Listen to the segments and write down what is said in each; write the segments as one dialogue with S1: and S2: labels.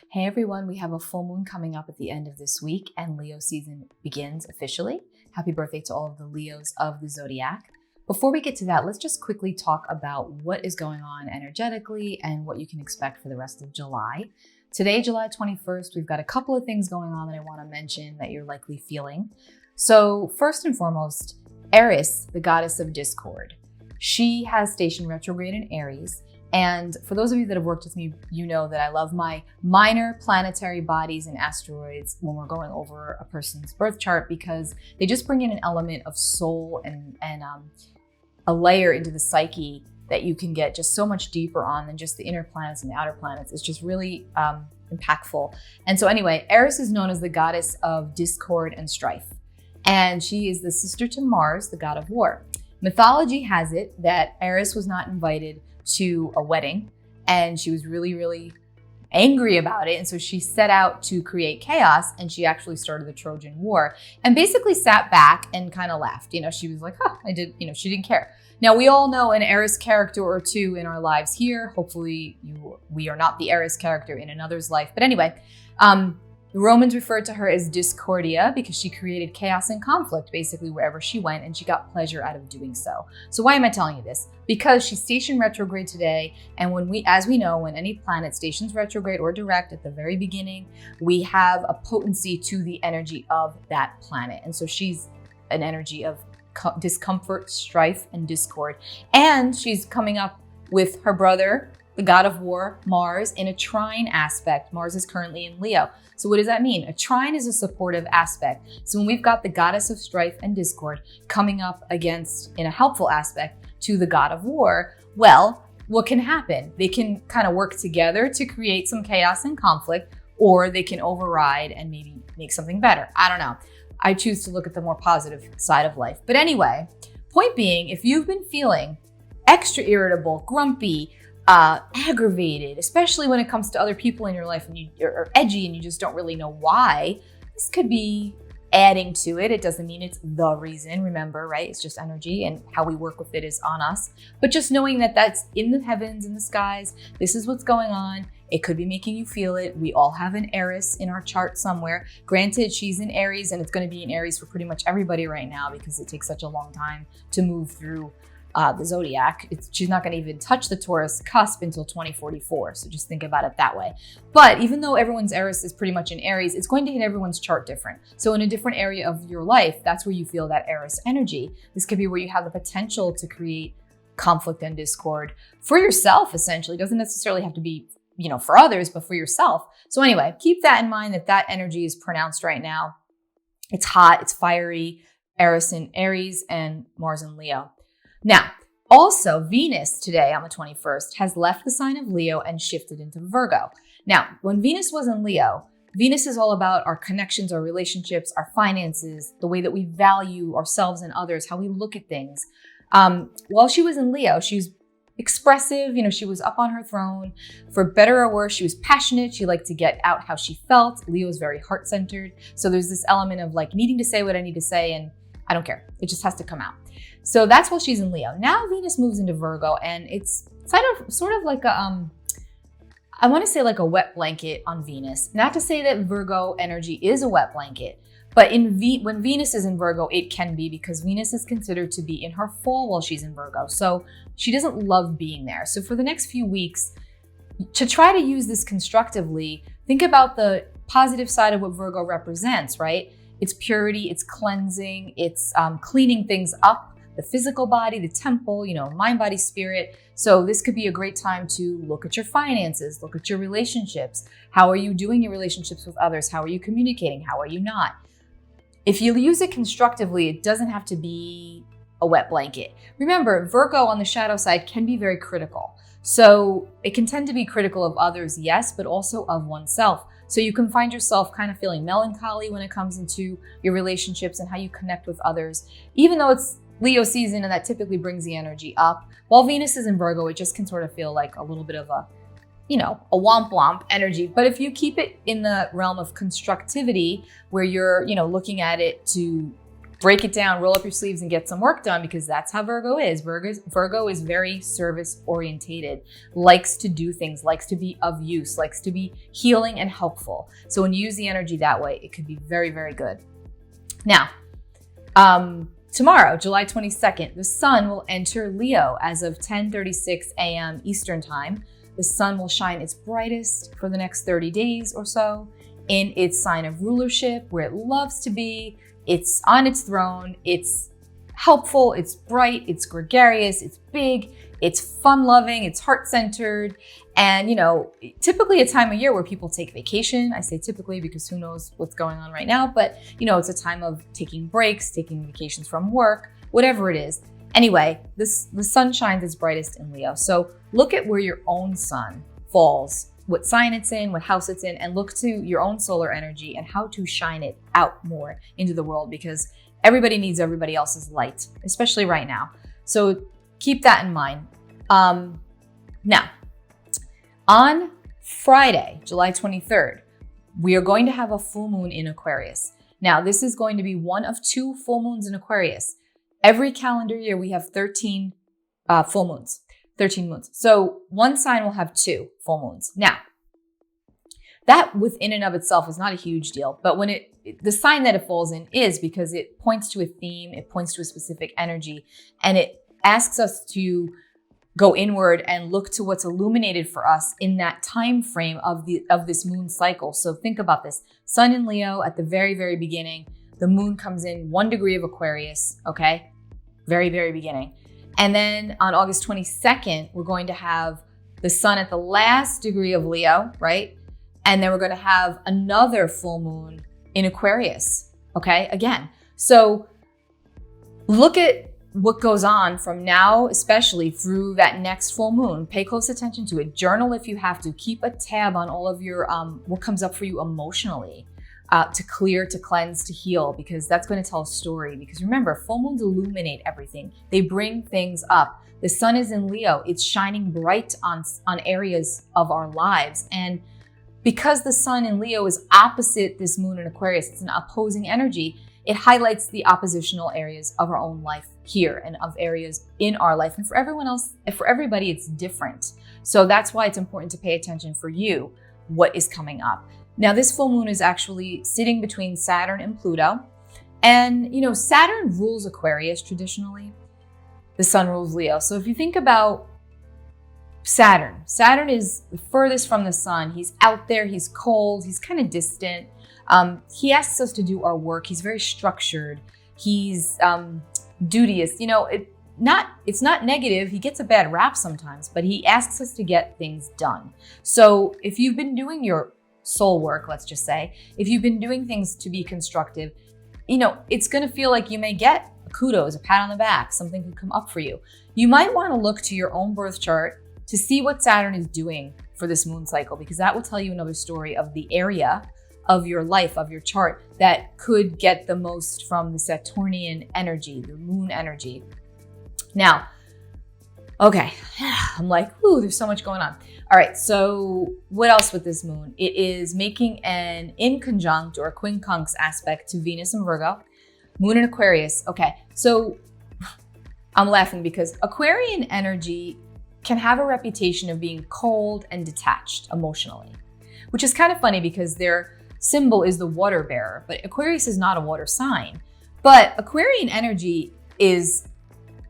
S1: Hey everyone, we have a full moon coming up at the end of this week and Leo season begins officially. Happy birthday to all of the Leos of the zodiac. Before we get to that, let's just quickly talk about what is going on energetically and what you can expect for the rest of July. Today, July 21st, we've got a couple of things going on that I want to mention that you're likely feeling. So first and foremost, Eris, the goddess of discord. She has stationed retrograde in Aries. And for those of you that have worked with me, you know that I love my minor planetary bodies and asteroids when we're going over a person's birth chart because they just bring in an element of soul and a layer into the psyche that you can get just so much deeper on than just the inner planets and the outer planets. It's just really impactful. And so anyway, Eris is known as the goddess of discord and strife. And she is the sister to Mars, the god of war. Mythology has it that Eris was not invited to a wedding and she was really angry about it, and so she set out to create chaos, and she actually started the Trojan War and basically sat back and kind of laughed. She was like, she didn't care. Now we all know an Eris character or two in our lives here. Hopefully we are not the Eris character in another's life, but anyway, the Romans referred to her as Discordia because she created chaos and conflict basically wherever she went, and she got pleasure out of doing so. So why am I telling you this? Because she's stationed retrograde today, and as we know, when any planet stations retrograde or direct at the very beginning, we have a potency to the energy of that planet. And so she's an energy of discomfort, strife, and discord. And she's coming up with her brother, the god of war, Mars, in a trine aspect. Mars is currently in Leo. So what does that mean? A trine is a supportive aspect. So when we've got the goddess of strife and discord coming up against, in a helpful aspect, to the god of war, well, what can happen? They can kind of work together to create some chaos and conflict, or they can override and maybe make something better. I don't know. I choose to look at the more positive side of life. But anyway, point being, if you've been feeling extra irritable, grumpy, aggravated, especially when it comes to other people in your life, and you're edgy and you just don't really know why, this could be adding to it. It doesn't mean it's the reason, remember, right? It's just energy, and how we work with it is on us. But just knowing that that's in the heavens, in the skies, this is what's going on. It could be making you feel it. We all have an Eris in our chart somewhere. Granted, she's in Aries, and it's going to be in Aries for pretty much everybody right now because it takes such a long time to move through the zodiac. She's not going to even touch the Taurus cusp until 2044. So just think about it that way. But even though everyone's Eris is pretty much in Aries, it's going to hit everyone's chart different. So in a different area of your life, that's where you feel that Eris energy. This could be where you have the potential to create conflict and discord for yourself, essentially. It doesn't necessarily have to be, for others, but for yourself. So anyway, keep that in mind, that energy is pronounced right now. It's hot, it's fiery, Eris in Aries and Mars in Leo. Now, also Venus today on the 21st has left the sign of Leo and shifted into Virgo. Now, when Venus was in Leo, Venus is all about our connections, our relationships, our finances, the way that we value ourselves and others, how we look at things. While she was in Leo, she was expressive, she was up on her throne. For better or worse, she was passionate. She liked to get out how she felt. Leo is very heart-centered. So there's this element of like needing to say what I need to say, and I don't care. It just has to come out. So that's while she's in Leo. Now Venus moves into Virgo, and it's sort of like I want to say like a wet blanket on Venus. Not to say that Virgo energy is a wet blanket, but when Venus is in Virgo, it can be, because Venus is considered to be in her fall while she's in Virgo. So she doesn't love being there. So for the next few weeks, to try to use this constructively, think about the positive side of what Virgo represents, right? It's purity, it's cleansing, it's cleaning things up, the physical body, the temple, mind, body, spirit. So this could be a great time to look at your finances, look at your relationships. How are you doing your relationships with others? How are you communicating? How are you not? If you use it constructively, it doesn't have to be a wet blanket. Remember, Virgo on the shadow side can be very critical. So it can tend to be critical of others, yes, but also of oneself. So you can find yourself kind of feeling melancholy when it comes into your relationships and how you connect with others, even though it's Leo season and that typically brings the energy up. While Venus is in Virgo, it just can sort of feel like a little bit of a womp womp energy. But if you keep it in the realm of constructivity, where you're, looking at it to break it down, roll up your sleeves and get some work done, because that's how Virgo is. Virgo is very service orientated, likes to do things, likes to be of use, likes to be healing and helpful. So when you use the energy that way, it could be very, very good. Now, tomorrow, July 22nd, the sun will enter Leo as of 10:36 a.m. Eastern time. The sun will shine its brightest for the next 30 days or so in its sign of rulership, where it loves to be. It's on its throne, it's helpful, it's bright, it's gregarious, it's big, it's fun-loving, it's heart-centered, and typically a time of year where people take vacation. I say typically because who knows what's going on right now, but it's a time of taking breaks, taking vacations from work, whatever it is. Anyway, the sun shines its brightest in Leo. So look at where your own sun falls, what sign it's in, what house it's in, and look to your own solar energy and how to shine it out more into the world, because everybody needs everybody else's light, especially right now. So keep that in mind. Now, on Friday, July 23rd, we are going to have a full moon in Aquarius. Now, this is going to be one of 2 full moons in Aquarius. Every calendar year, we have 13 full moons. 13 moons. So one sign will have 2 full moons. Now, that within and of itself is not a huge deal, but when the sign that it falls in is, because it points to a theme, it points to a specific energy, and it asks us to go inward and look to what's illuminated for us in that time frame of this moon cycle. So think about this. Sun in Leo at the very, very beginning. The moon comes in 1 degree of Aquarius, okay? Very, very beginning. And then on August 22nd, we're going to have the sun at the last degree of Leo, right? And then we're going to have another full moon in Aquarius, okay? Again. So look at what goes on from now, especially through that next full moon. Pay close attention to it. Journal if you have to. Keep a tab on all of your, what comes up for you emotionally. To clear, to cleanse, to heal, because that's going to tell a story. Because remember, full moons illuminate everything. They bring things up. The sun is in Leo. It's shining bright on areas of our lives. And because the sun in Leo is opposite this moon in Aquarius, it's an opposing energy, it highlights the oppositional areas of our own life here and of areas in our life. And for everyone else, for everybody, it's different. So that's why it's important to pay attention for you, what is coming up. Now, this full moon is actually sitting between Saturn and Pluto. And, Saturn rules Aquarius traditionally. The sun rules Leo. So if you think about Saturn is the furthest from the sun. He's out there, he's cold, he's kind of distant. He asks us to do our work. He's very structured. He's duteous. It's not negative. He gets a bad rap sometimes, but he asks us to get things done. So if you've been doing your soul work, let's just say, if you've been doing things to be constructive, it's going to feel like you may get a kudos, a pat on the back, something could come up for you. You might want to look to your own birth chart to see what Saturn is doing for this moon cycle, because that will tell you another story of the area of your life, of your chart, that could get the most from the Saturnian energy, the moon energy. Now, okay, I'm like, ooh, there's so much going on. All right, so what else with this moon? It is making an inconjunct or a quincunx aspect to Venus and Virgo, moon in Aquarius. Okay, so I'm laughing because Aquarian energy can have a reputation of being cold and detached emotionally, which is kind of funny because their symbol is the water bearer, but Aquarius is not a water sign. But Aquarian energy is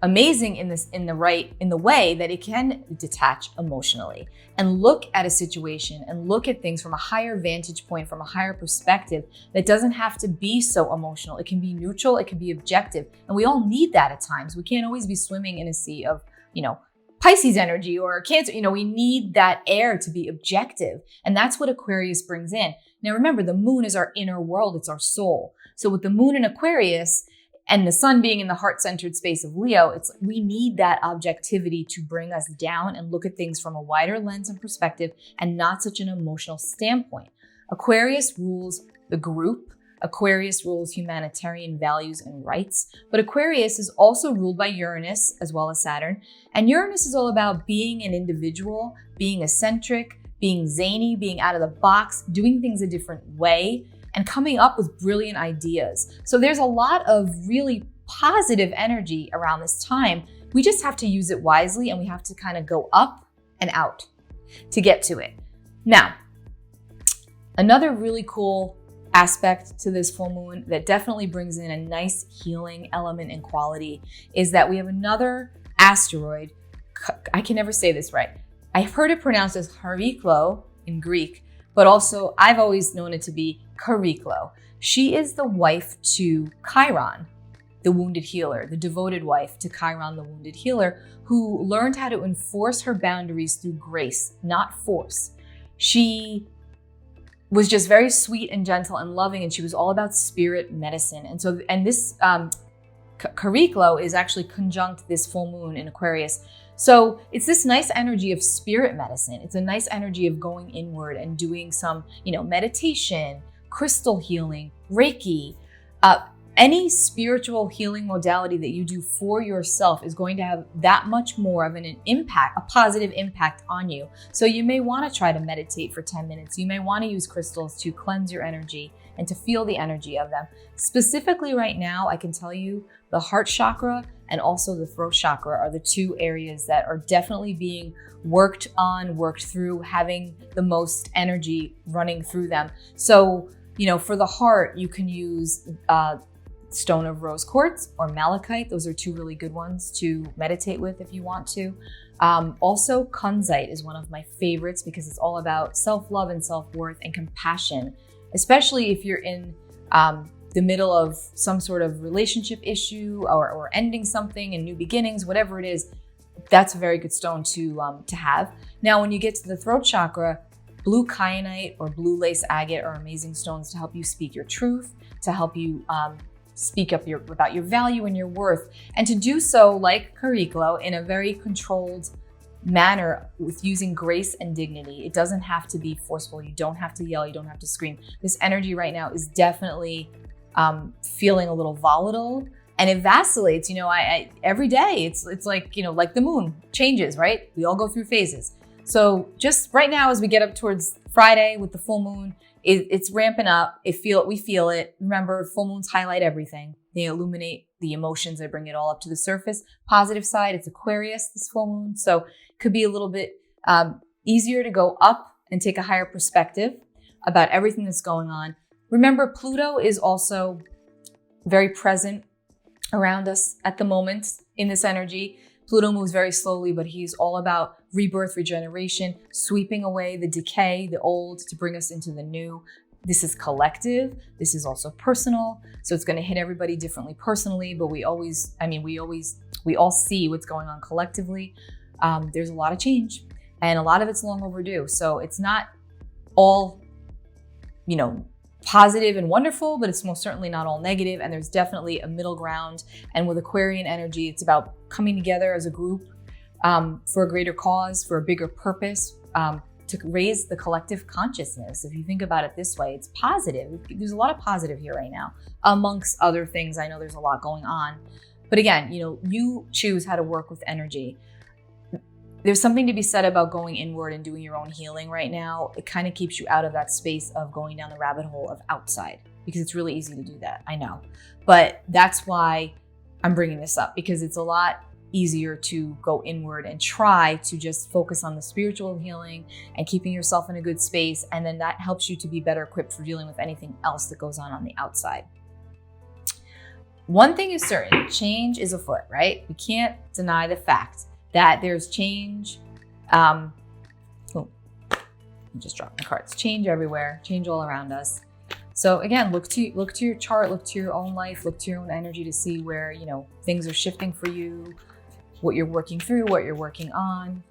S1: amazing in the way that it can detach emotionally and look at a situation and look at things from a higher vantage point, from a higher perspective that doesn't have to be so emotional. It can be neutral, it can be objective. And we all need that at times. We can't always be swimming in a sea of, Pisces energy or Cancer. We need that air to be objective. And that's what Aquarius brings in. Now, remember, the moon is our inner world. It's our soul. So with the moon in Aquarius and the sun being in the heart-centered space of Leo, we need that objectivity to bring us down and look at things from a wider lens and perspective and not such an emotional standpoint. Aquarius rules the group. Aquarius rules humanitarian values and rights, but Aquarius is also ruled by Uranus as well as Saturn. And Uranus is all about being an individual, being eccentric, being zany, being out of the box, doing things a different way. and coming up with brilliant ideas. So there's a lot of really positive energy around this time. We just have to use it wisely, and we have to kind of go up and out to get to it. Now, another really cool aspect to this full moon that definitely brings in a nice healing element and quality is that we have another asteroid. I can never say this right. I've heard it pronounced as Chariklo in Greek, but also I've always known it to be Chariklo. She is the wife to Chiron, the wounded healer, the devoted wife to Chiron, the wounded healer, who learned how to enforce her boundaries through grace, not force. She was just very sweet and gentle and loving, and she was all about spirit medicine. And this Chariklo is actually conjunct this full moon in Aquarius. So it's this nice energy of spirit medicine. It's a nice energy of going inward and doing some, meditation, crystal healing, Reiki, any spiritual healing modality that you do for yourself is going to have that much more of an impact, a positive impact on you. So you may want to try to meditate for 10 minutes. You may want to use crystals to cleanse your energy and to feel the energy of them. Specifically right now, I can tell you the heart chakra and also the throat chakra are the two areas that are definitely being worked on, worked through, having the most energy running through them. So, for the heart, you can use stone of rose quartz or malachite. Those are two really good ones to meditate with if you want to. Also, kunzite is one of my favorites because it's all about self-love and self-worth and compassion, especially if you're in the middle of some sort of relationship issue or ending something and new beginnings, whatever it is. That's a very good stone to have. Now, when you get to the throat chakra, blue kyanite or blue lace agate are amazing stones to help you speak your truth, to help you speak up about your value and your worth, and to do so like Chariklo in a very controlled manner with using grace and dignity. It doesn't have to be forceful. You don't have to yell. You don't have to scream. This energy right now is definitely feeling a little volatile, and it vacillates. I every day it's like like the moon changes, right? We all go through phases. So just right now, as we get up towards Friday with the full moon, it's ramping up. We feel it. Remember, full moons highlight everything. They illuminate the emotions. They bring it all up to the surface. Positive side, it's Aquarius, this full moon. So it could be a little bit easier to go up and take a higher perspective about everything that's going on. Remember, Pluto is also very present around us at the moment in this energy. Pluto moves very slowly, but he's all about rebirth, regeneration, sweeping away the decay, the old, to bring us into the new. This is collective. This is also personal. So it's going to hit everybody differently personally, but we all see what's going on collectively. There's a lot of change, and a lot of it's long overdue. So it's not all, positive and wonderful, but it's most certainly not all negative. And there's definitely a middle ground. And with Aquarian energy, it's about coming together as a group for a greater cause, for a bigger purpose, to raise the collective consciousness. If you think about it this way, it's positive. There's a lot of positive here right now, amongst other things. I know there's a lot going on, but again, you choose how to work with energy. There's something to be said about going inward and doing your own healing right now. It kind of keeps you out of that space of going down the rabbit hole of outside, because it's really easy to do that. I know, but that's why I'm bringing this up, because it's a lot easier to go inward and try to just focus on the spiritual healing and keeping yourself in a good space. And then that helps you to be better equipped for dealing with anything else that goes on the outside. One thing is certain, change is afoot, right? We can't deny the fact that there's change. I just dropped my cards. Change everywhere, change all around us. So again, look to your chart, look to your own life, look to your own energy to see where, things are shifting for you, what you're working through, what you're working on.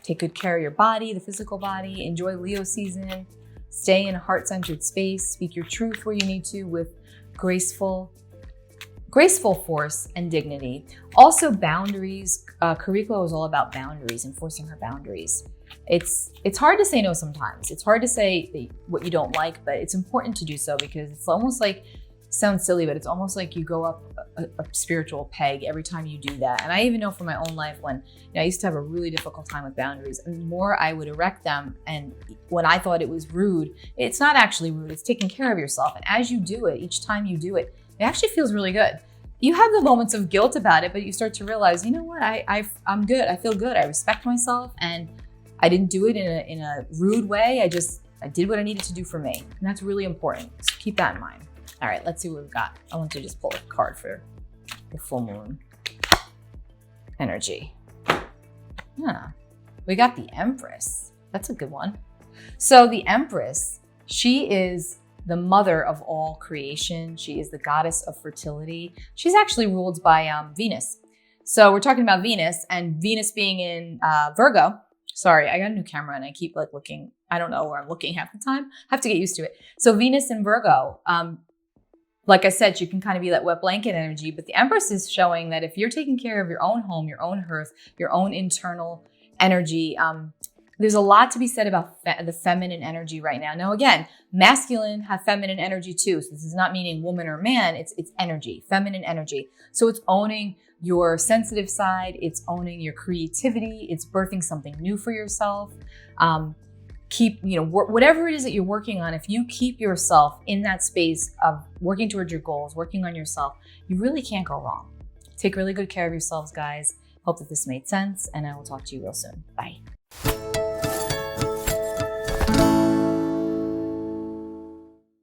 S1: Take good care of your body, the physical body. Enjoy Leo season. Stay in a heart-centered space. Speak your truth where you need to with graceful force and dignity. Also boundaries. Chariklo is all about boundaries, enforcing her boundaries. It's hard to say no sometimes. It's hard to say what you don't like, but it's important to do so, because it's almost like, sounds silly, but it's almost like you go up a spiritual peg every time you do that. And I even know from my own life when I used to have a really difficult time with boundaries, and the more I would erect them, and when I thought it was rude, it's not actually rude, it's taking care of yourself. And as you do it, each time you do it, it actually feels really good. You have the moments of guilt about it, but you start to realize, you know what, I'm good, I feel good, I respect myself, and I didn't do it in a rude way. I did what I needed to do for me. And that's really important. So keep that in mind. All right, let's see what we've got. I want to just pull a card for the full moon energy. Yeah, we got the Empress. That's a good one. So the Empress, she is the mother of all creation. She is the goddess of fertility. She's actually ruled by Venus. So we're talking about Venus, and Venus being in Virgo. Sorry, I got a new camera and I keep like looking. I don't know where I'm looking half the time. I have to get used to it. So Venus in Virgo, like I said, you can kind of be that wet blanket energy, but the Empress is showing that if you're taking care of your own home, your own hearth, your own internal energy, there's a lot to be said about the feminine energy right now. Now, again, masculine have feminine energy too. So this is not meaning woman or man, it's energy, feminine energy. So it's owning your sensitive side, it's owning your creativity, it's birthing something new for yourself. Keep, whatever it is that you're working on, if you keep yourself in that space of working towards your goals, working on yourself, you really can't go wrong. Take really good care of yourselves, guys. Hope that this made sense, and I will talk to you real soon. Bye.